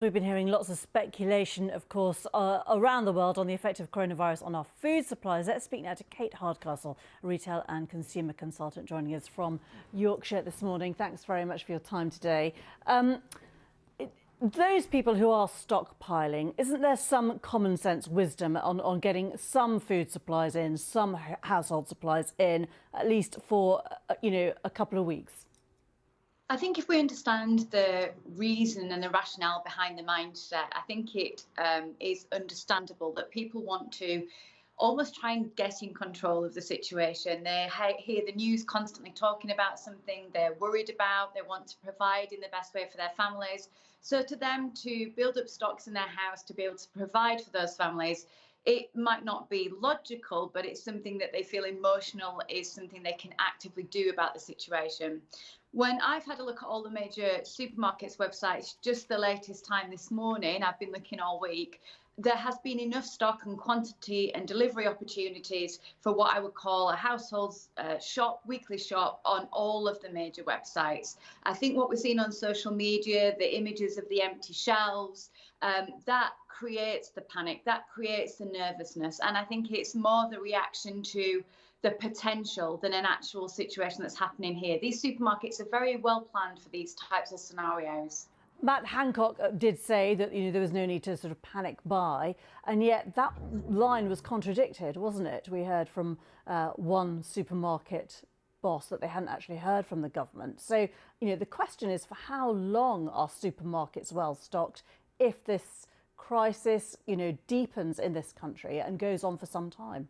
We've been hearing lots of speculation, of course, around the world on the effect of coronavirus on our food supplies. Let's speak now to Kate Hardcastle, a retail and consumer consultant, joining us from Yorkshire this morning. Thanks very much for your time today. Those people who are stockpiling, isn't there some common sense wisdom on getting some food supplies in, some household supplies in, at least for, a couple of weeks? I think if we understand the reason and the rationale behind the mindset, I think it is understandable that people want to almost try and get in control of the situation. They hear the news constantly talking about something they're worried about. They want to provide in the best way for their families. So to them, to build up stocks in their house to be able to provide for those families, it might not be logical, but it's something that they feel emotional is something they can actively do about the situation. When I've had a look at all the major supermarkets websites, just the latest time this morning, I've been looking all week, there has been enough stock and quantity and delivery opportunities for what I would call a household shop, weekly shop on all of the major websites. I think what we're seeing on social media, the images of the empty shelves, that creates the panic, that creates the nervousness. And I think it's more the reaction to the potential than an actual situation that's happening here. These supermarkets are very well planned for these types of scenarios. Matt Hancock did say that there was no need to sort of panic buy, and yet that line was contradicted, wasn't it? We heard from one supermarket boss that they hadn't actually heard from the government. So, the question is, for how long are supermarkets well stocked if this crisis, deepens in this country and goes on for some time?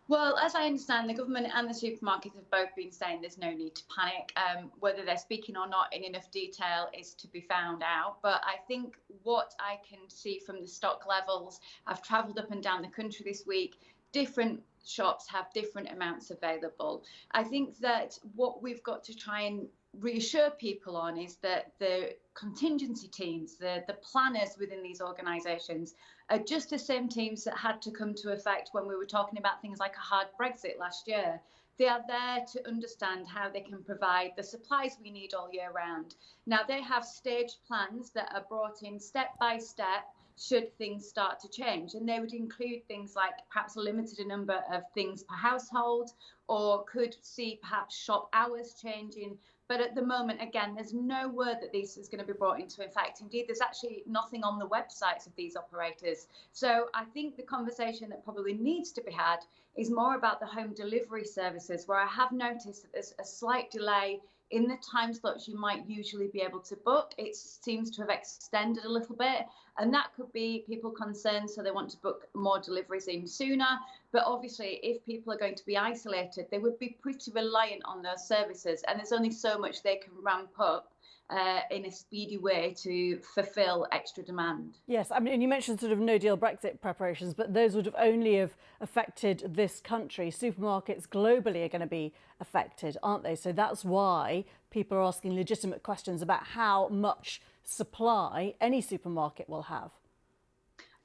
Well, as I understand, the government and the supermarkets have both been saying there's no need to panic. Whether they're speaking or not in enough detail is to be found out. But I think what I can see from the stock levels, I've travelled up and down the country this week, different shops have different amounts available. I think that what we've got to try and reassure people on is that the contingency teams, the planners within these organisations are just the same teams that had to come to effect when we were talking about things like a hard Brexit last year. They are there to understand how they can provide the supplies we need all year round. Now, they have staged plans that are brought in step by step should things start to change. And they would include things like perhaps a limited number of things per household, or could see perhaps shop hours changing. But at the moment, again, there's no word that this is going to be brought into effect. Indeed, there's actually nothing on the websites of these operators. So I think the conversation that probably needs to be had is more about the home delivery services, where I have noticed that there's a slight delay in the time slots you might usually be able to book. It seems to have extended a little bit, and that could be people concerned, so they want to book more deliveries in sooner. But obviously, if people are going to be isolated, they would be pretty reliant on those services, and there's only so much they can ramp up in a speedy way to fulfil extra demand. Yes, I mean, and you mentioned sort of no-deal Brexit preparations, but those would have only have affected this country. Supermarkets globally are going to be affected, aren't they? So that's why people are asking legitimate questions about how much supply any supermarket will have.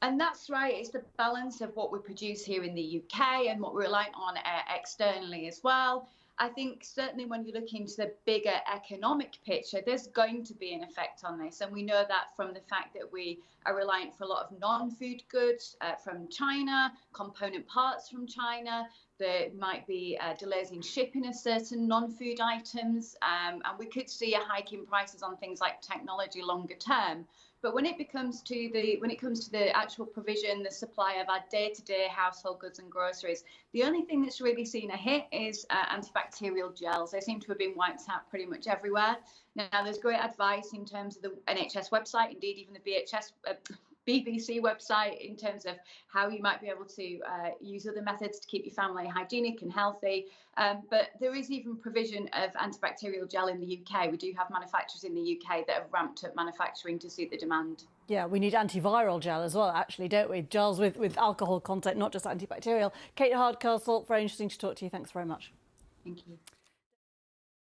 And that's right. It's the balance of what we produce here in the UK and what we rely on externally as well. I think certainly when you look into the bigger economic picture, there's going to be an effect on this. And we know that from the fact that we are reliant for a lot of non-food goods from China, component parts from China. There might be delays in shipping of certain non-food items. And we could see a hike in prices on things like technology longer term. But when it comes to the actual provision, the supply of our day-to-day household goods and groceries, the only thing that's really seen a hit is antibacterial gels. They seem to have been wiped out pretty much everywhere. Now, there's great advice in terms of the NHS website, indeed even the BBC website, in terms of how you might be able to use other methods to keep your family hygienic and healthy. But there is even provision of antibacterial gel in the UK. We do have manufacturers in the UK that have ramped up manufacturing to suit the demand. Yeah, we need antiviral gel as well, actually, don't we? Gels with alcohol content, not just antibacterial. Kate Hardcastle, very interesting to talk to you. Thanks very much. Thank you.